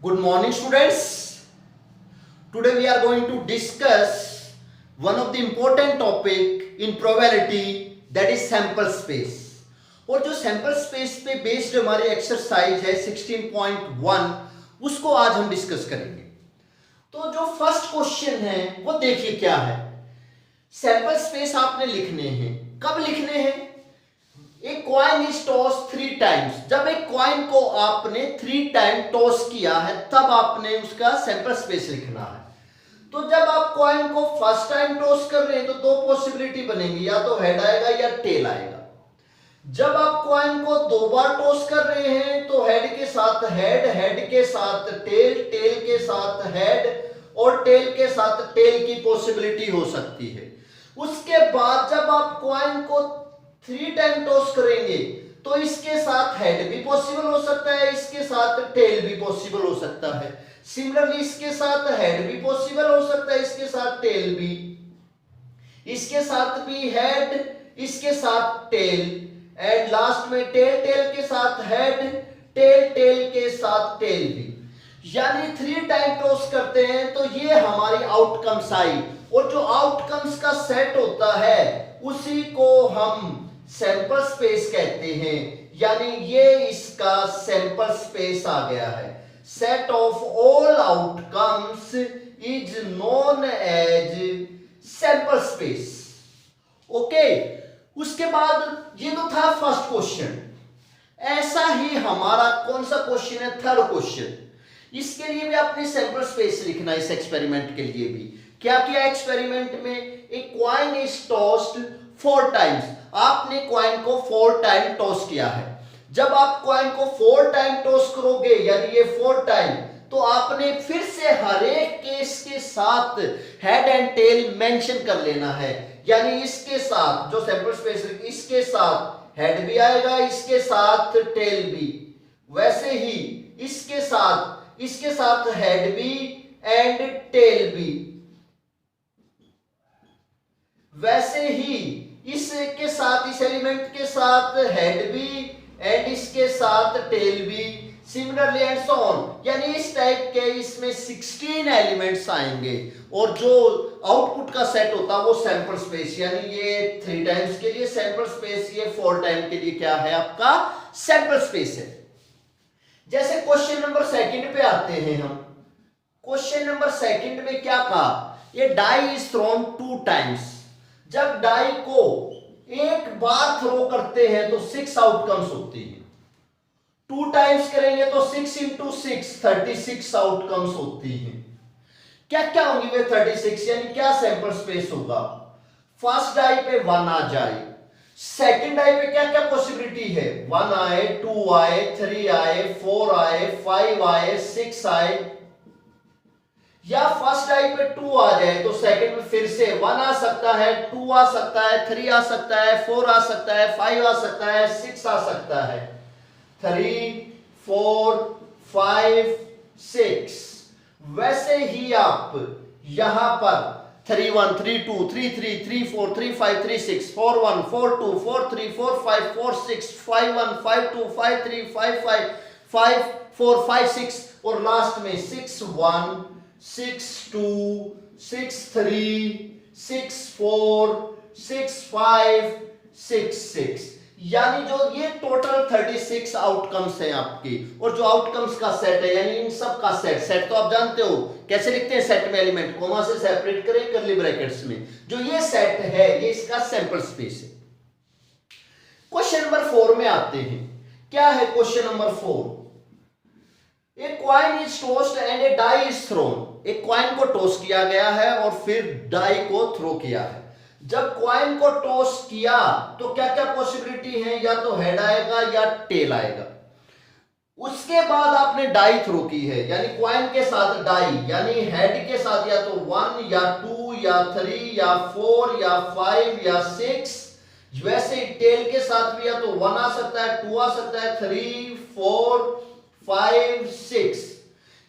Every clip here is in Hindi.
Good morning, students. Today we are going to discuss one of the important topic in probability, that is sample space. और जो सैंपल स्पेस पे बेस्ड हमारी एक्सरसाइज है 16.1 उसको आज हम डिस्कस करेंगे। तो जो फर्स्ट क्वेश्चन है वो देखिए क्या है। सैंपल स्पेस आपने लिखने हैं, कब लिखने हैं? एक कॉइन इज टॉस 3 टाइम्स, जब एक कॉइन को आपने 3 टाइम टॉस किया है तब आपने उसका सैंपल स्पेस लिखना है। तो जब आप कॉइन को फर्स्ट टाइम टॉस कर रहे हैं तो दो पॉसिबिलिटी बनेंगी, या तो हेड आएगा या टेल आएगा। जब आप कॉइन को दो बार टॉस कर रहे हैं तो हेड के साथ हेड, हेड के साथ टेल, टेल के साथ हेड और टेल के साथ टेल की पॉसिबिलिटी हो सकती है। उसके बाद जब आप कॉइन को 3 टाइम टॉस करेंगे तो इसके साथ हेड भी पॉसिबल हो सकता है, इसके साथ टेल भी पॉसिबल हो सकता है। सिमिलरली इसके साथ हेड भी पॉसिबल हो सकता है, इसके साथ टेल भी, इसके साथ भी हेड, इसके साथ टेल, एंड लास्ट में टेल, टेल के साथ हेड, टेल, टेल के साथ टेल भी। यानी 3 टाइम टॉस करते हैं तो ये हमारी आउटकम्स आई, और जो आउटकम्स का सेट होता है उसी को हम सैंपल स्पेस कहते हैं। यानी ये इसका सैंपल स्पेस आ गया है। Set of all outcomes is known as sample space. Okay, उसके बाद ये तो था फर्स्ट क्वेश्चन। ऐसा ही हमारा कौन सा क्वेश्चन है? Third question. इसके लिए भी आपने सैंपल स्पेस लिखना है। इस एक्सपेरिमेंट के लिए भी क्या किया एक्सपेरिमेंट में? एक कॉइन इज टॉस्ड 4 टाइम्स, आपने कॉइन को 4 टाइम टॉस किया है। जब आप कॉइन को 4 टाइम टॉस करोगे, यानी ये 4 टाइम, तो आपने फिर से हर एक केस के साथ हेड एंड टेल मेंशन कर लेना है। यानी इसके साथ जो सैंपल स्पेस, इसके साथ हेड भी आएगा, इसके साथ टेल भी, वैसे ही इसके साथ हेड भी एंड टेल भी, वैसे ही इसके साथ, इस एलिमेंट के साथ हेड भी एंड इसके साथ टेल भी, सिमिलरली एंड सो ऑन। यानी इस टाइप के इसमें 16 एलिमेंट्स आएंगे, और जो आउटपुट का सेट होता है वो सैंपल स्पेस, यानी ये 3 टाइम्स के लिए सैंपल स्पेस, ये 4 टाइम के लिए क्या है? आपका सैंपल स्पेस है। जैसे क्वेश्चन नंबर 2 पे आते हैं हम। क्वेश्चन नंबर 2 में क्या कहा? ये डाई इज थ्रोन 2 टाइम्स। जब डाई को एक बार थ्रो करते हैं तो 6 आउटकम्स होती है। 2 टाइम्स करेंगे तो 6 इंटू 6 36 आउटकम्स होती हैं। क्या क्या होंगी वे 36? यानी क्या सैंपल स्पेस होगा? फर्स्ट डाई पे 1 आ जाए, सेकंड डाई पे क्या क्या पॉसिबिलिटी है? 1 आए, 2 आए, 3 आए, 4 आए, 5 आए, 6 आए। या फर्स्ट डाई पे 2 आ जाए तो सेकंड में फिर से 1 आ सकता है, 2 आ सकता है, 3 आ सकता है, 4 आ सकता है, 5 आ सकता है, 6 आ सकता है। 3, 4, 5, 6। वैसे ही आप यहां पर 3, 1, 3, 2, 3, 3, 3, 4, 3, 5, 3, 6, 4, 1, 4, 2, 4, 3, 4, 5, 4, 6, 5, 1, 5, 2, 5, 3, 5, 5, 5, 4, 5, 6, और लास्ट में 6, 1, 6, 2, 6, 3, 6, 4, 6, 5, 6, 6। यानी जो ये टोटल 36 आउटकम्स हैं आपकी, और जो आउटकम्स का सेट है, यानी इन सब का सेट तो आप जानते हो कैसे लिखते हैं? सेट में एलिमेंट कोमा से सेपरेट करें कर्ली ब्रैकेट्स में। जो ये सेट है ये इसका सैंपल स्पेस है। क्वेश्चन नंबर 4 में आते हैं। क्या है question number 4? A coin is tossed and a die is thrown. एक कॉइन को टॉस किया गया है और फिर डाई को थ्रो किया है। जब कॉइन को टॉस किया तो क्या क्या पॉसिबिलिटी है? या तो हेड आएगा या टेल आएगा। उसके बाद आपने डाई थ्रो की है, यानी कॉइन के साथ डाई, यानी हेड के साथ या तो 1 या 2 या 3 या 4 या 5 या 6। वैसे ही टेल के साथ भी या तो 1 आ सकता है, 2 आ सकता है, 3, 4, 5, 6।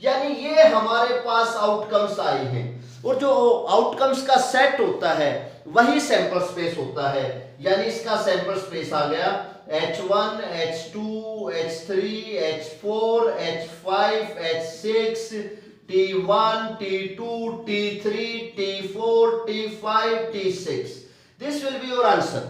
यानी ये हमारे पास आउटकम्स आई हैं, और जो आउटकम्स का सेट होता है वही सैंपल स्पेस होता है। यानी इसका सैंपल स्पेस आ गया H1, H2, H3, H4, H5, H6, T1, T2, T3, T4, T5, T6. This will be your answer.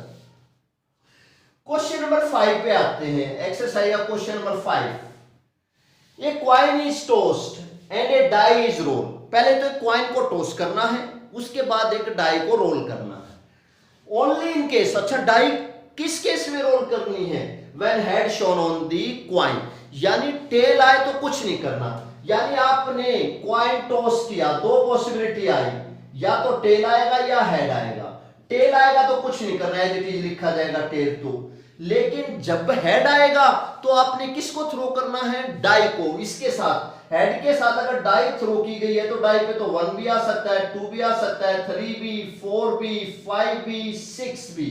Question number 5 पे आते हैं। एक्सरसाइज का question number 5। A coin is tossed and a die is rolled. पहले तो एक कॉइन को टोस्ट करना है, उसके बाद एक डाई को रोल करना है। ओनली इन केस, अच्छा डाई किस केस में रोल करनी है? When head shown on the coin, यानी टेल आए तो कुछ नहीं करना। यानी आपने कॉइन टॉस किया, दो पॉसिबिलिटी आई, या तो टेल आएगा या हेड आएगा। टेल आएगा तो कुछ नहीं करना है, जो लिखा जाएगा टेल तो। लेकिन जब हेड आएगा तो आपने किसको थ्रो करना है? डाई को। इसके साथ, हेड के साथ अगर डाई थ्रो की गई है तो डाई पे तो 1 भी आ सकता है, 2 भी आ सकता है, 3 भी, 4 भी, 5 भी, 6 भी।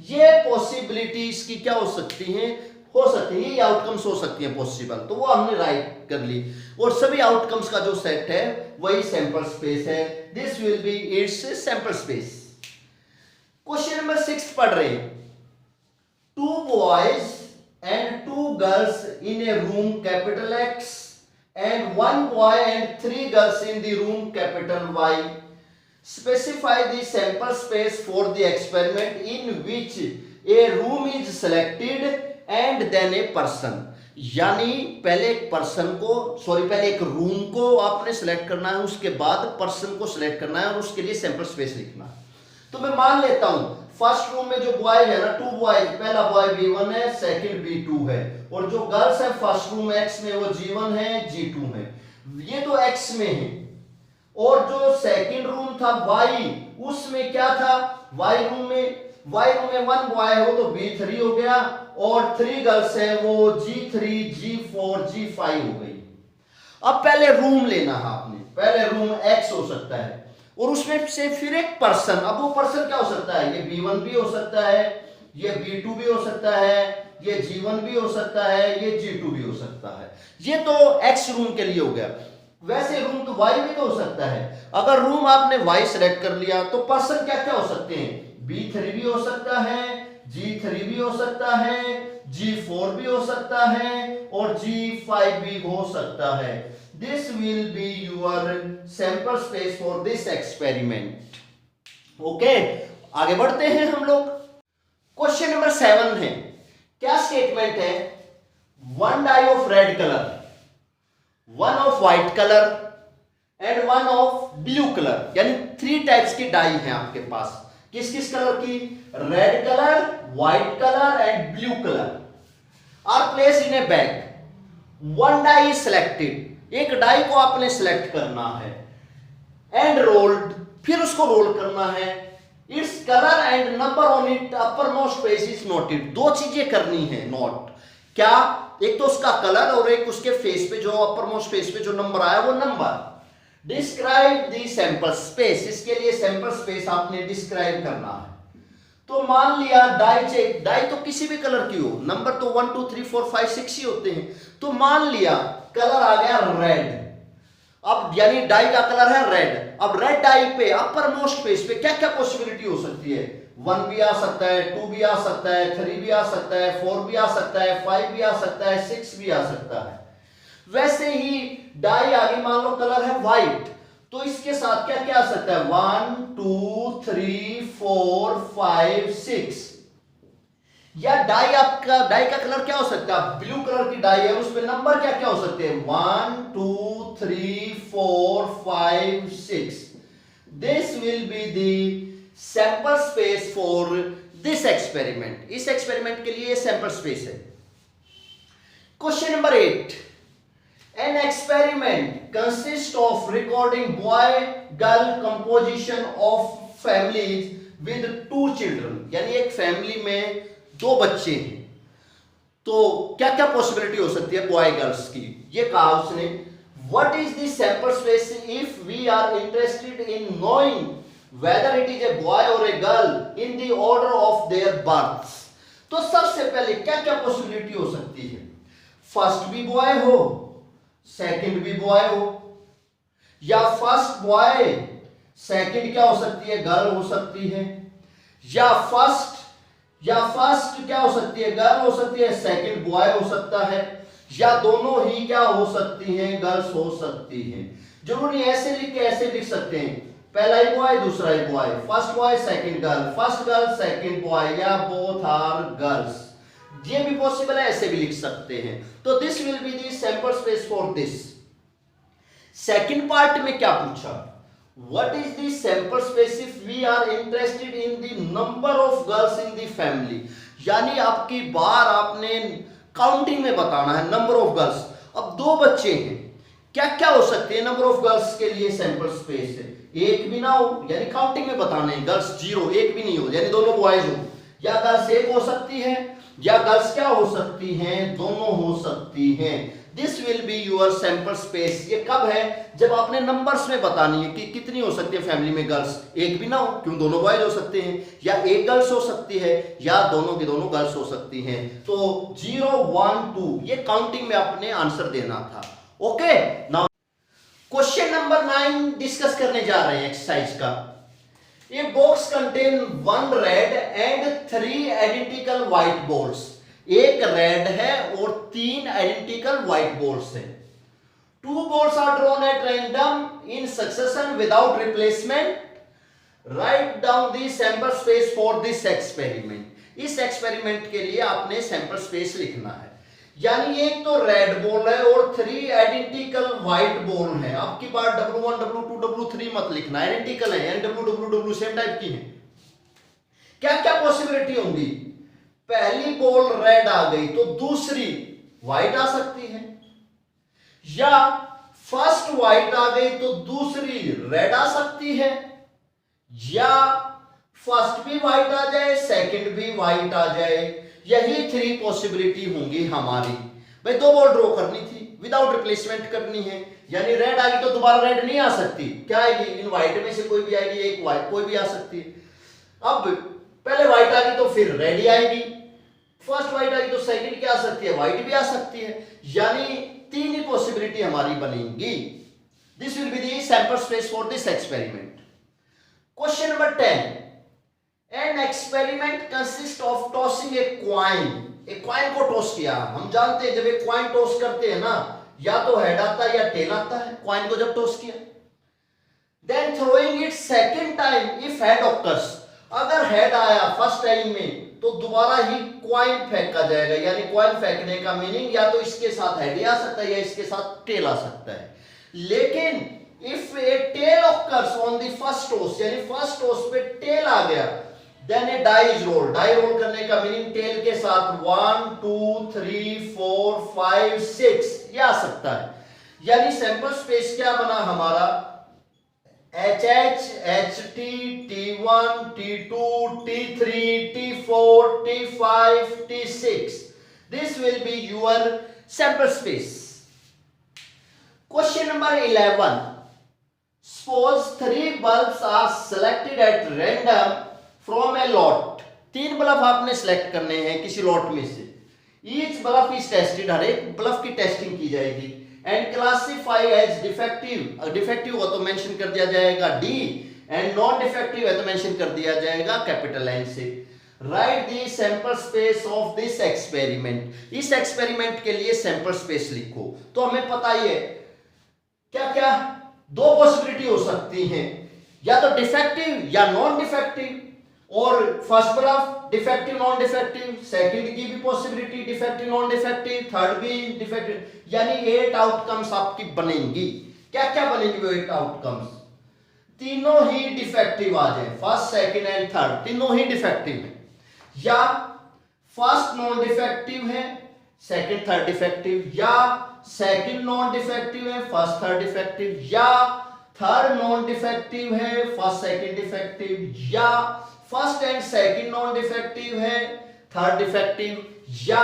ये पॉसिबिलिटीज की क्या हो सकती हैं? हो सकती है, ये आउटकम्स हो सकती हैं पॉसिबल, तो वो हमने राइट कर ली। और सभी आउटकम्स का जो सेट है वही सैंपल स्पेस है। This will B it's sample space. Question number 6 पढ़ रहे हैं। 2 boys and 2 girls in a room capital X and 1 boy and 3 girls in the room capital Y. Specify the sample space for the experiment in which a room is selected and then a person. यानी पहले एक पर्सन को, पहले एक रूम को आपने सेलेक्ट करना है, उसके बाद पर्सन को सिलेक्ट करना है और उसके लिए सैंपल स्पेस लिखना है। तो मैं मान लेता हूं फर्स्ट रूम में जो बॉय है ना, 2 बॉय, पहला बॉय B1 है, सेकंड B2 है, और जो गर्ल्स है फर्स्ट रूम X में वो G1 है, G2 है। ये तो X में है। और जो सेकंड रूम था Y, उसमें क्या था? Y रूम में 1 बॉय है, वो तो B3 हो गया, और 3 गर्ल्स है, वो G3, G4, G5 हो गई। अब पहले रूम लेना है आपने, पहले रूम X हो सकता है और उसमें से फिर एक पर्सन। अब वो पर्सन क्या हो सकता है? ये B1 भी हो सकता है, ये B2 भी हो सकता है, ये G1 भी हो सकता है, ये G2 भी हो सकता है। ये तो X रूम के लिए हो गया। वैसे रूम तो Y भी तो हो सकता है। अगर रूम आपने Y सेलेक्ट कर लिया तो पर्सन क्या क्या हो सकते हैं? B3 भी हो सकता है, G3 भी हो सकता है, G4 भी हो सकता है, और G5 भी हो सकता है। This will be your sample space for this experiment. Okay, आगे बढ़ते हैं हम लोग। क्वेश्चन नंबर 7 है। क्या स्टेटमेंट है? 1 die of red color, 1 of white color and 1 of blue color, यानी 3 टाइप्स की डाई है आपके पास। किस किस कलर की? Red colour, white colour and blue colour are placed in a bag. 1 die is selected, एक डाई को आपने सिलेक्ट करना है, एंड रोल्ड, फिर उसको रोल करना है। Its colour and number on it upper most page is noted. 2 चीजें करनी है नोट। क्या? एक तो उसका कलर और एक उसके फेस पे जो अपर मोस्ट पेज पे जो नंबर आया वो number. Describe the sample space, इसके लिए सैंपल स्पेस आपने डिस्क्राइब करना है। तो मान लिया डाई चेक, डाई तो किसी भी कलर की हो, नंबर तो 1 2 3 4 5 6 ही होते हैं। तो मान लिया कलर आ गया रेड, अब यानी डाई का कलर है रेड। अब रेड डाई पे अपर मोस्ट पेज पे क्या क्या पॉसिबिलिटी हो सकती है? 1 भी आ सकता है, 2 भी आ सकता है, 3 भी आ सकता है, 4 भी आ सकता है, 5 भी आ सकता है, 6 भी आ सकता है। वैसे ही डाई आगे मान लो कलर है व्हाइट, तो इसके साथ क्या क्या आ सकता है? 1 2 3 4 5 6। या डाई आपका, डाई का कलर क्या हो सकता है? ब्लू कलर की डाई है, उसमें नंबर क्या क्या हो सकते हैं? 1 2 3 4 5 6। This will be the sample space for this experiment. इस एक्सपेरिमेंट के लिए सैंपल स्पेस है। Question number 8। An experiment consists of recording boy-girl composition of families with 2 children, यानी एक फैमिली में 2 बच्चे हैं, तो क्या क्या पॉसिबिलिटी हो सकती है बॉय गर्ल्स की? ये कहा उसने। What is the sample space if we are interested in knowing whether it is a boy or a girl in the order of their births? तो सबसे पहले क्या क्या पॉसिबिलिटी हो सकती है? फर्स्ट भी बॉय हो, सेकंड भी बॉय हो, या फर्स्ट बॉय सेकंड क्या हो सकती है? गर्ल हो सकती है, या फर्स्ट या फर्स्ट क्या हो सकती है, गर्ल हो सकती है, सेकंड बॉय हो सकता है, या दोनों ही क्या हो सकती हैं, गर्ल्स हो सकती हैं। जरूरी ऐसे लिख के ऐसे लिख सकते हैं, पहला ही बॉय दूसरा ही boy, first boy second girl, first girl second boy, या बोथ आर गर्ल्स। ये भी पॉसिबल है, ऐसे भी लिख सकते हैं। तो this will be the sample space for this. Second part में क्या पूछा, what is the sample space if we are interested in the number of girls in the family. यानी आपकी बार आपने काउंटिंग में बताना है नंबर ऑफ गर्ल्स। अब दो बच्चे हैं, क्या क्या हो सकते हैं नंबर ऑफ गर्ल्स के लिए सैंपल स्पेस है, एक भी ना हो यानी काउंटिंग में बताना है, गर्ल्स 0 एक भी नहीं हो यानी दोनों बॉयज हो, या गर्ल्स एक हो सकती है, या गर्ल्स क्या हो सकती हैं, दोनों हो सकती हैं। This will be your sample space. ये कब है, जब आपने नंबर्स में बतानी है कि कितनी हो सकती है फैमिली में गर्ल्स, एक भी ना हो क्यों, दोनों बॉयज हो सकते हैं, या एक गर्ल्स हो सकती है, या दोनों की दोनों गर्ल्स हो सकती हैं। तो 0 1 2 ये काउंटिंग में आपने आंसर देना था। Okay, now question number 9 discuss करने जा रहे हैं एक्सरसाइज का। A box contain 1 red and 3 identical white balls. एक रेड है और 3 आइडेंटिकल व्हाइट बॉल्स हैं। 2 balls are drawn at random in succession without replacement. Write down the sample space for this experiment. इस एक्सपेरिमेंट के लिए आपने सैंपल स्पेस लिखना है। यानी एक तो रेड बॉल है और 3 आइडेंटिकल व्हाइट बॉल है। आपकी बात W1 W2 W3 मत लिखना, आइडेंटिकल है यानी W W W same type की है। क्या क्या पॉसिबिलिटी होंगी, पहली बॉल रेड आ गई तो दूसरी व्हाइट आ सकती है, या फर्स्ट व्हाइट आ गई तो दूसरी रेड आ सकती है, या फर्स्ट भी व्हाइट आ जाए सेकंड भी व्हाइट आ जाए। यही 3 पॉसिबिलिटी होंगी हमारी। भाई 2 बॉल ड्रॉ करनी थी, विदाउट रिप्लेसमेंट करनी है, यानी रेड आ गई तो दोबारा रेड नहीं आ सकती, क्या आएगी, इन व्हाइट में से कोई भी आएगी, एक व्हाइट कोई भी आ सकती है। अब पहले व्हाइट आ गई तो फिर रेड ही आएगी, फर्स्ट व्हाइट आ गई तो सेकंड क्या आ सकती है, व्हाइट भी आ सकती है, यानी 3 ही पॉसिबिलिटी हमारी बनेंगी। This will be the sample space for this experiment. Question number 10, an experiment consist of tossing a coin. एक क्वाइन को टॉस किया। हम जानते हैं जब एक क्वाइन टॉस करते हैं ना, या तो हेड आता है या टेल आता है, क्वाइन को जब टॉस किया। Then throwing it second time if head occurs. अगर हेड आया फर्स्ट टाइम में तो दोबारा ही क्वाइन फेंका जाएगा, यानी क्वाइन फेंकने का मीनिंग या तो इसके साथ हेड आ सकता है या इसके साथ टेल आ सकता है। लेकिन if a tail occurs on the first toss, यानी फर्स्ट टॉस पे टेल आ गया, then a die is roll. Die roll करने का मीनिंग टेल के साथ 1 2 3 4 5 6 ये आ सकता है। यानी सैंपल स्पेस क्या बना हमारा, HH HT T1 T2 T3 T4 T5 T6. This will be your sample space. Question number 11. Suppose 3 bulbs are selected at random from a lot. 3 bulb आपने सेलेक्ट करने हैं किसी लॉट में से। Each bulb is tested, हर एक बल्ब की टेस्टिंग की जाएगी। And classify as defective. Defective हो तो मेंशन कर दिया जाएगा D, एंड नॉन डिफेक्टिव है तो मेंशन कर दिया जाएगा कैपिटल N से। Right the sample space of this experiment. इस एक्सपेरिमेंट के लिए सैंपल स्पेस लिखो। तो हमें पता ही है क्या क्या 2 पॉसिबिलिटी हो सकती हैं, या तो डिफेक्टिव या नॉन डिफेक्टिव। और first bulb defective non defective, second की भी possibility defective non defective, third भी डिफेक्टिव, यानी 8 आउटकम्स आपकी बनेंगी। क्या क्या बनेंगी वो 8 आउटकम्स, तीनों ही डिफेक्टिव आ जाए, फर्स्ट सेकंड एंड थर्ड तीनों ही डिफेक्टिव है, या फर्स्ट नॉन डिफेक्टिव है सेकंड थर्ड डिफेक्टिव, या सेकंड नॉन डिफेक्टिव है फर्स्ट थर्ड डिफेक्टिव, या थर्ड नॉन डिफेक्टिव है फर्स्ट सेकंड डिफेक्टिव, या first and second non defective है थर्ड डिफेक्टिव, या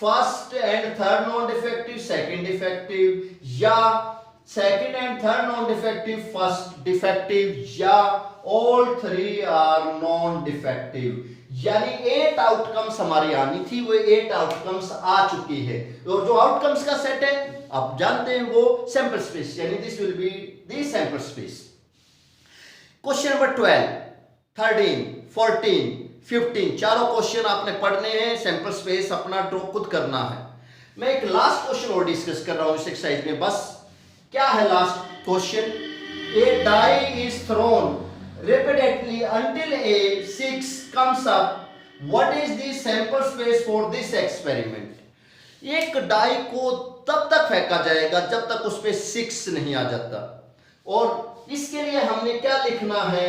first and third non defective second defective, या second and third non defective first defective, या ऑल 3 आर नॉन डिफेक्टिव। यानी 8 आउटकम्स हमारी आनी थी, वो 8 आउटकम्स आ चुकी है। और जो आउटकम्स का सेट है आप जानते हैं वो सैंपल स्पेस, यानी this will be the sample space. Question number 12, 13, 14, 15। चारों क्वेश्चन आपने पढ़ने हैं, सैंपल स्पेस अपना ड्रॉ खुद करना है। मैं एक लास्ट क्वेश्चन और डिस्कस कर रहा हूं इस एक्सरसाइज में। बस क्या है last question? A die is thrown repeatedly until a 6 comes up. What is the sample space for this experiment? एक डाई को तब तक फेंका जाएगा जब तक उस पे 6 नहीं आ जाता, और इसके लिए हमने क्या लिखना है?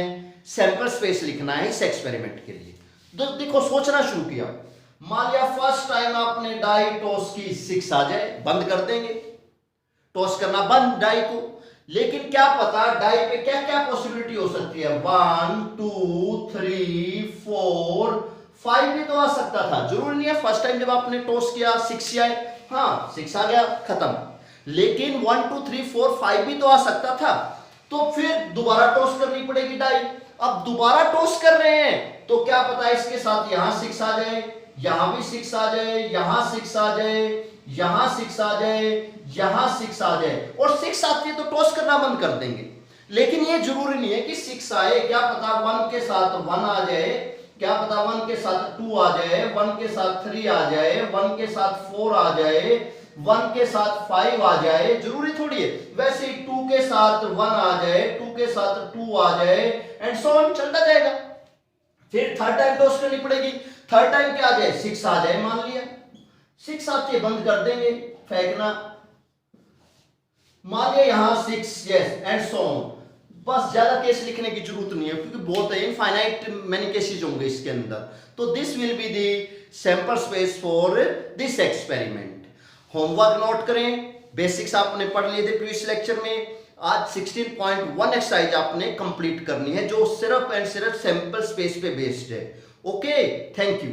सैंपल स्पेस लिखना है इस एक्सपेरिमेंट के लिए। तो देखो सोचना शुरू किया। मान लिया फर्स्ट टाइम आपने डाई टॉस की, 6 आ जाए, बंद कर देंगे, टॉस करना बंद डाई को। लेकिन क्या पता डाई पे क्या क्या पॉसिबिलिटी हो सकती है? 1 2 3 4 5 भी तो आ सकता था। जरूरी नहीं है फर्स्ट टाइम जब आपने टॉस किया 6 आए, हाँ 6 आ गया खत्म। लेकिन 1 2 3 4 5 भी तो आ सकता था। तो फिर दोबारा टॉस करनी पड़ेगी डाई। अब दोबारा टॉस कर रहे हैं तो क्या पता इसके साथ यहां 6 आ जाए, यहां भी 6 आ जाए, यहां 6 आ जाए, यहां 6 आ जाए, यहां 6 आ जाए, और 6 आती है तो टॉस करना बंद कर देंगे। लेकिन ये जरूरी नहीं है कि 6 आए, क्या पता 1 के साथ 1 आ जाए, क्या पता 1 के साथ 2 आ जाए, 1 के साथ 3 आ जाए, 1 के साथ 4 आ जाए, 1 के साथ 5 आ जाए। जरूरी थोड़ी है। वैसे ही 2 के साथ 1 आ जाए, 2 के साथ 2 आ जाए, एंड सो ऑन चलता जाएगा। फिर थर्ड टाइम टॉस करनी पड़ेगी। थर्ड टाइम क्या आ जाए? 6 आ जाए, मान लिया 6 आती है बंद कर देंगे फेंकना। मान लिया यहां 6, यस, एंड सो ऑन। बस ज्यादा केस लिखने की जरूरत नहीं है क्योंकि बहुत है, इनफाइनाइट मैनी केसेस होंगे इसके अंदर। तो this will be the sample space for this experiment. Homework note करें। बेसिक्स आपने पढ़ लिए थे प्रीवियस लेक्चर में। आज 16.1 एक्सरसाइज आपने कंप्लीट करनी है जो सिर्फ एंड सिर्फ सैंपल स्पेस पे बेस्ड है। Okay, thank you.